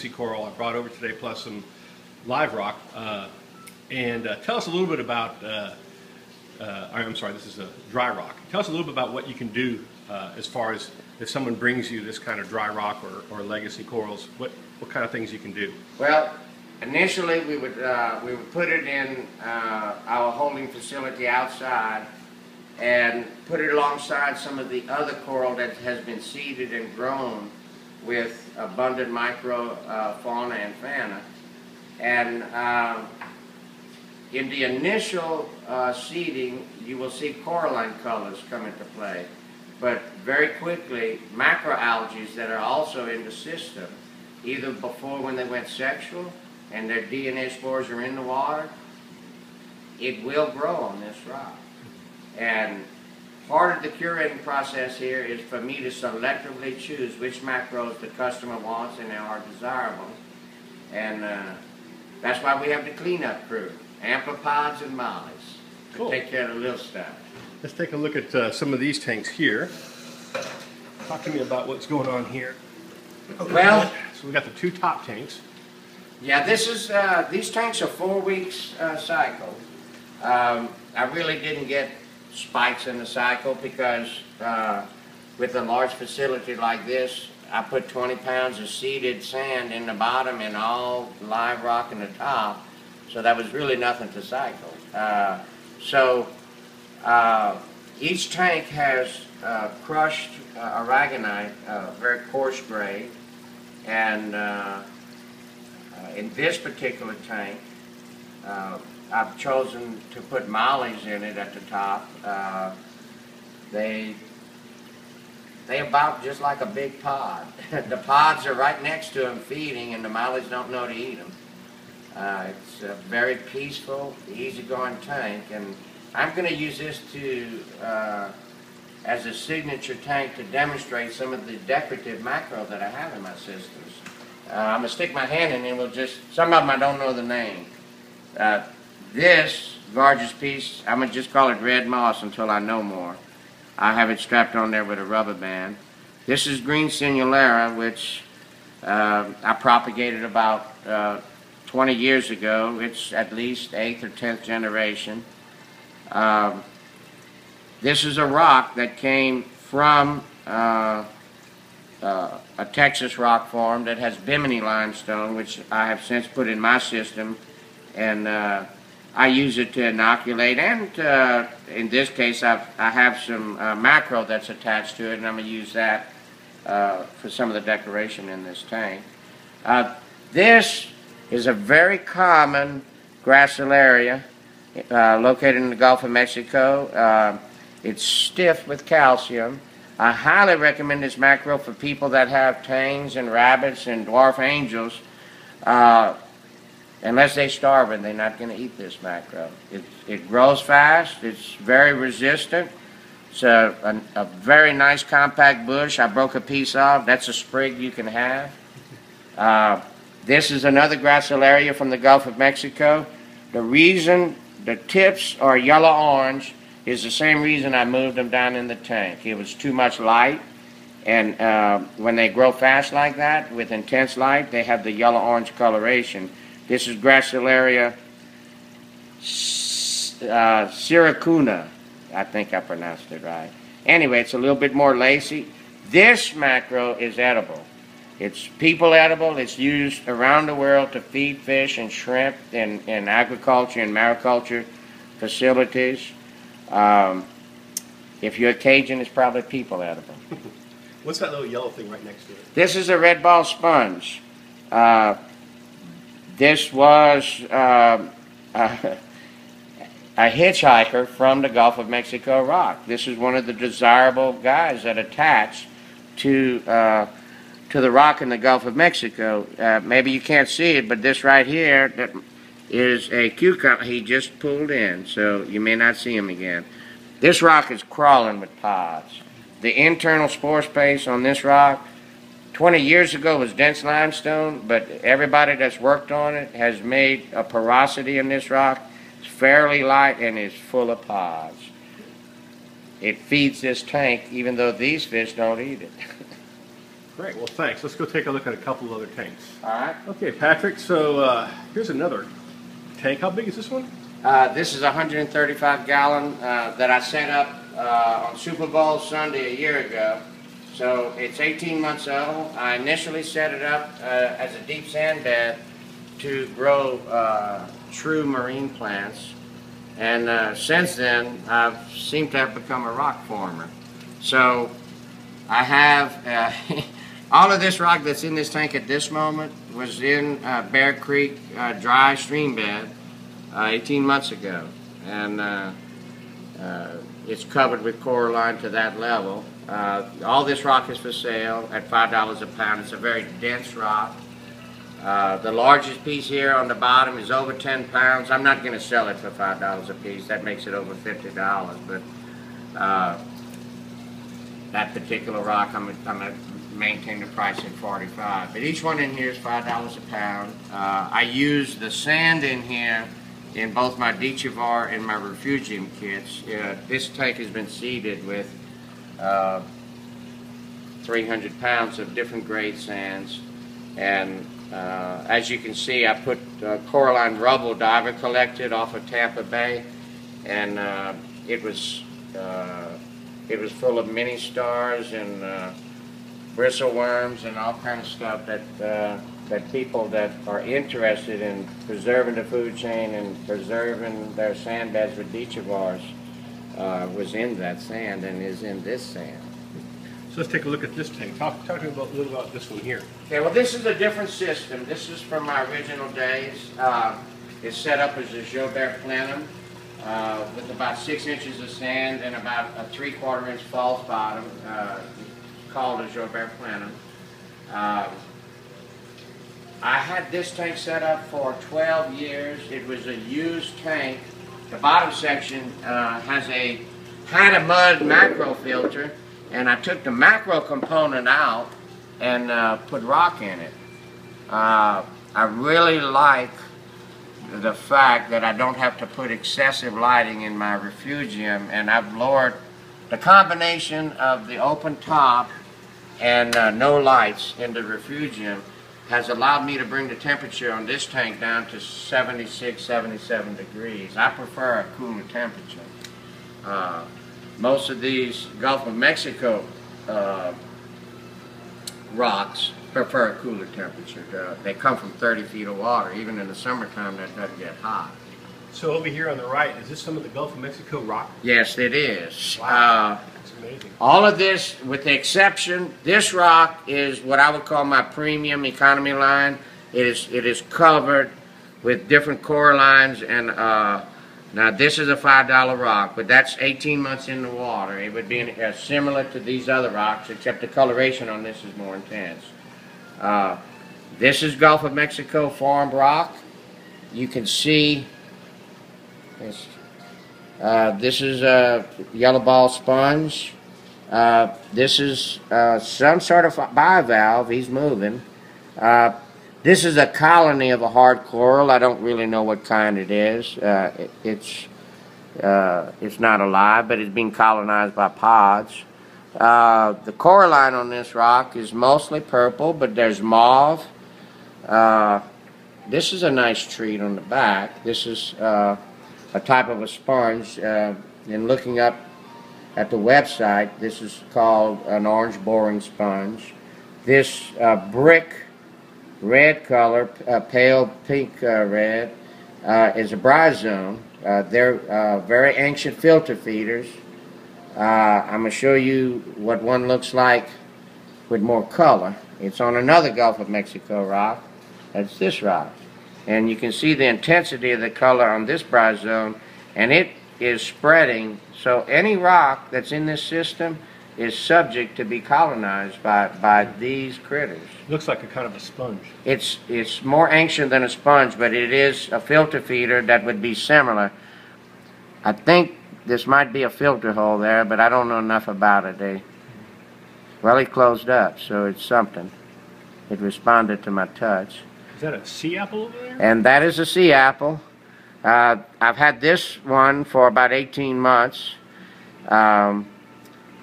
legacy coral I brought over today, plus some live rock. And tell us a little bit about, I'm sorry, this is a dry rock. Tell us a little bit about what you can do as far as if someone brings you this kind of dry rock or legacy corals, what kind of things you can do? Well, initially we would put it in our holding facility outside and put it alongside some of the other coral that has been seeded and grown with abundant microfauna and fauna. And in the initial seeding, you will see coralline colors come into play. But very quickly, macroalgae that are also in the system, either before when they went sexual and their DNA spores are in the water, it will grow on this rock. And part of the curating process here is for me to selectively choose which macros the customer wants and are desirable. And that's why we have the cleanup crew, amphipods and mollies, to take care of the little stuff. Let's take a look at some of these tanks here. Talk to me about what's going on here. Well, so we got the two top tanks. Yeah, this is these tanks are 4 weeks cycle. I really didn't get spikes in the cycle because with a large facility like this, I put 20 pounds of seeded sand in the bottom and all live rock in the top, so that was really nothing to cycle. Each tank has crushed aragonite, very coarse grade, and in this particular tank, I've chosen to put mollies in it at the top. They about just like a big pod. The pods are right next to them feeding, and the mollies don't know to eat them. It's a very peaceful, easygoing tank, and I'm going to use this as a signature tank to demonstrate some of the decorative macro that I have in my systems. I'm going to stick my hand in and we'll just, some of them I don't know the name. This gorgeous piece, I'm going to just call it red moss until I know more. I have it strapped on there with a rubber band. This is green sinularia, which I propagated about 20 years ago. It's at least 8th or 10th generation. This is a rock that came from a Texas rock form that has Bimini limestone, which I have since put in my system, and I use it to inoculate, and in this case I have some macro that's attached to it, and I'm going to use that for some of the decoration in this tank. This is a very common gracilaria located in the Gulf of Mexico. It's stiff with calcium. I highly recommend this macro for people that have tangs and rabbits and dwarf angels. Unless they starve and they're not going to eat this macro. It grows fast. It's very resistant. It's a very nice compact bush. I broke a piece off. That's a sprig you can have. This is another gracilaria from the Gulf of Mexico. The reason the tips are yellow-orange is the same reason I moved them down in the tank. It was too much light, and when they grow fast like that, with intense light, they have the yellow-orange coloration. This is Gracilaria siracuna. I think I pronounced it right. Anyway, it's a little bit more lacy. This macro is edible. It's people edible. It's used around the world to feed fish and shrimp in aquaculture and mariculture facilities. If you're a Cajun, it's probably people edible. What's that little yellow thing right next to it? This is a red ball sponge. This was a hitchhiker from the Gulf of Mexico rock. This is one of the desirable guys that attach to the rock in the Gulf of Mexico. Maybe you can't see it, but this right here that is a cucumber he just pulled in, so you may not see him again. This rock is crawling with pods. The internal spore space on this rock 20 years ago was dense limestone, but everybody that's worked on it has made a porosity in this rock. It's fairly light and is full of pods. It feeds this tank even though these fish don't eat it. Great. Well, thanks. Let's go take a look at a couple of other tanks. All right. Okay, Patrick. So here's another tank. How big is this one? This is a 135-gallon that I set up on Super Bowl Sunday a year ago. So it's 18 months old. I initially set it up as a deep sand bed to grow true marine plants. And since then, I've seemed to have become a rock former. So I have all of this rock that's in this tank at this moment was in Bear Creek dry stream bed 18 months ago. And it's covered with coralline to that level. All this rock is for sale at $5 a pound. It's a very dense rock. The largest piece here on the bottom is over 10 pounds. I'm not going to sell it for $5 a piece. That makes it over $50. But that particular rock, I'm going to maintain the price at $45. But each one in here is $5 a pound. I use the sand in here in both my Dechivar and my refugium kits. This tank has been seeded with 300 pounds of different grade sands, and as you can see, I put coralline rubble diver collected off of Tampa Bay, and it was full of mini stars and bristle worms and all kind of stuff that people that are interested in preserving the food chain and preserving their sand beds with Dechivars was in that sand and is in this sand. So let's take a look at this tank. Talk to me a little about this one here. Okay, well, this is a different system. This is from my original days. It's set up as a Jobert plenum with about 6 inches of sand and about a 3/4 inch false bottom, called a Jobert plenum. I had this tank set up for 12 years. It was a used tank. The bottom section has a kind of mud macro filter, and I took the macro component out and put rock in it. I really like the fact that I don't have to put excessive lighting in my refugium, and I've lowered the combination of the open top and no lights in the refugium has allowed me to bring the temperature on this tank down to 76, 77 degrees. I prefer a cooler temperature. Most of these Gulf of Mexico rocks prefer a cooler temperature. They come from 30 feet of water. Even in the summertime, that doesn't get hot. So over here on the right, is this some of the Gulf of Mexico rock? Yes, it is. Wow, that's amazing. All of this, with the exception, this rock is what I would call my premium economy line. It is covered with different corallines, and now this is a $5 rock, but that's 18 months in the water. It would be similar to these other rocks, except the coloration on this is more intense. This is Gulf of Mexico formed rock. You can see this. This is a yellow ball sponge. This is some sort of bivalve. He's moving. This is a colony of a hard coral. I don't really know what kind it is. It's not alive, but it's being colonized by pods. The coralline on this rock is mostly purple, but there's mauve. This is a nice treat on the back. This is a type of a sponge. In looking up at the website, this is called an orange boring sponge. This brick red color, pale pink red, is a bryozoan. They're very ancient filter feeders. I'm going to show you what one looks like with more color. It's on another Gulf of Mexico rock. That's this rock. And you can see the intensity of the color on this bryozoan, and it is spreading. So any rock that's in this system is subject to be colonized by these critters. Looks like a kind of a sponge. It's more ancient than a sponge, but it is a filter feeder that would be similar. I think this might be a filter hole there, but I don't know enough about it. Well, it closed up, so it's something. It responded to my touch. Is that a sea apple over there? And that is a sea apple. I've had this one for about 18 months.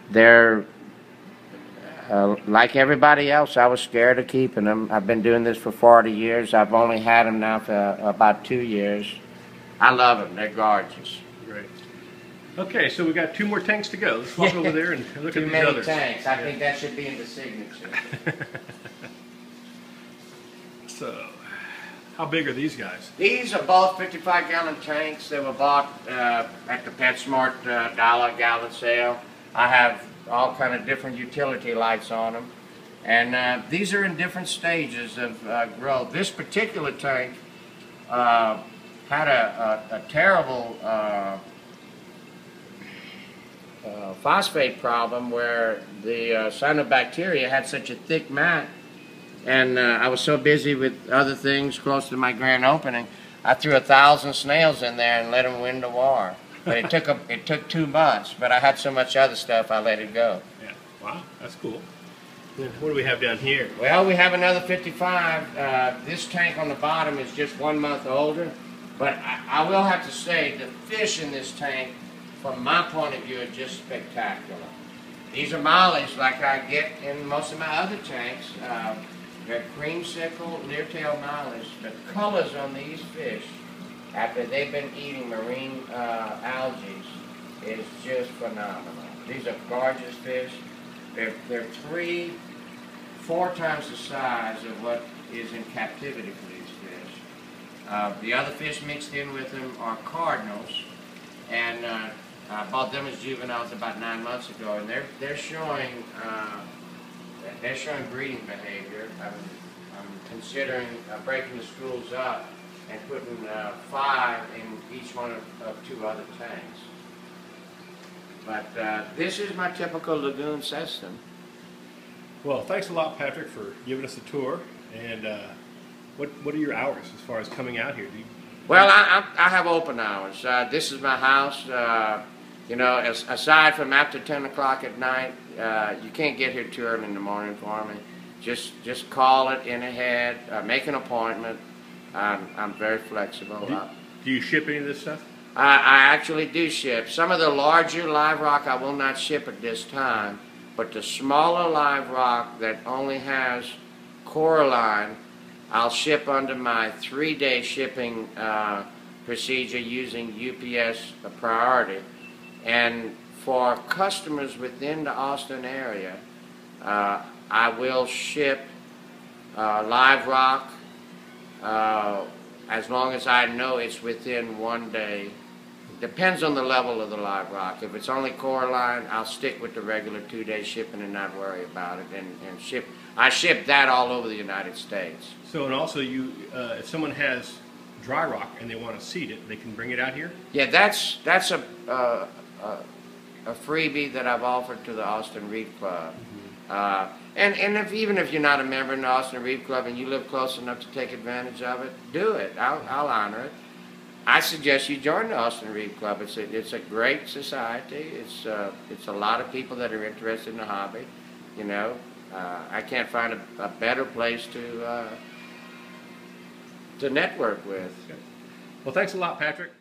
They're Like everybody else, I was scared of keeping them. I've been doing this for 40 years. I've only had them now for about 2 years. I love them. They're gorgeous. Great. Okay, so we got 2 more tanks to go. Let's walk over there and look at these others. Too many tanks. I think that should be in the signature. So, how big are these guys? These are both 55-gallon tanks. They were bought at the PetSmart $1 sale. I have all kind of different utility lights on them. And these are in different stages of growth. This particular tank had a terrible phosphate problem where the cyanobacteria had such a thick mat, and I was so busy with other things close to my grand opening, I threw 1,000 snails in there and let them win the war. But it took 2 months, but I had so much other stuff I let it go. Yeah, wow, that's cool. What do we have down here? Well, we have another 55. This tank on the bottom is just 1 month older, but I will have to say the fish in this tank, from my point of view, are just spectacular. These are mollies like I get in most of my other tanks. They're creamsicle, leer-tail mollies. The colors on these fish, after they've been eating marine algae, is just phenomenal. These are gorgeous fish. They're 3-4 times the size of what is in captivity for these fish. The other fish mixed in with them are cardinals, and I bought them as juveniles about 9 months ago, and they're showing breeding behavior. I'm considering breaking the schools up and putting 5 in each one of 2 other tanks. But this is my typical lagoon system. Well, thanks a lot, Patrick, for giving us a tour. And what are your hours as far as coming out here? Well, I have open hours. This is my house. You know, aside from after 10 o'clock at night, you can't get here too early in the morning for me. Just call it in ahead, make an appointment. I'm very flexible. Do you ship any of this stuff? I actually do ship. Some of the larger live rock I will not ship at this time, but the smaller live rock that only has coralline, I'll ship under my 3-day shipping procedure using UPS priority. And for customers within the Austin area, I will ship live rock as long as I know it's within 1 day. Depends on the level of the live rock. If it's only coralline, I'll stick with the regular 2-day shipping and not worry about it. And ship. I ship that all over the United States. So, and also, if someone has dry rock and they want to seed it, they can bring it out here? Yeah, that's a freebie that I've offered to the Austin Reef Club. Mm-hmm. And even if you're not a member in the Austin Reef Club and you live close enough to take advantage of it, do it. I'll honor it. I suggest you join the Austin Reef Club. It's a great society. It's a lot of people that are interested in the hobby. You know, I can't find a better place to network with. Okay. Well, thanks a lot, Patrick.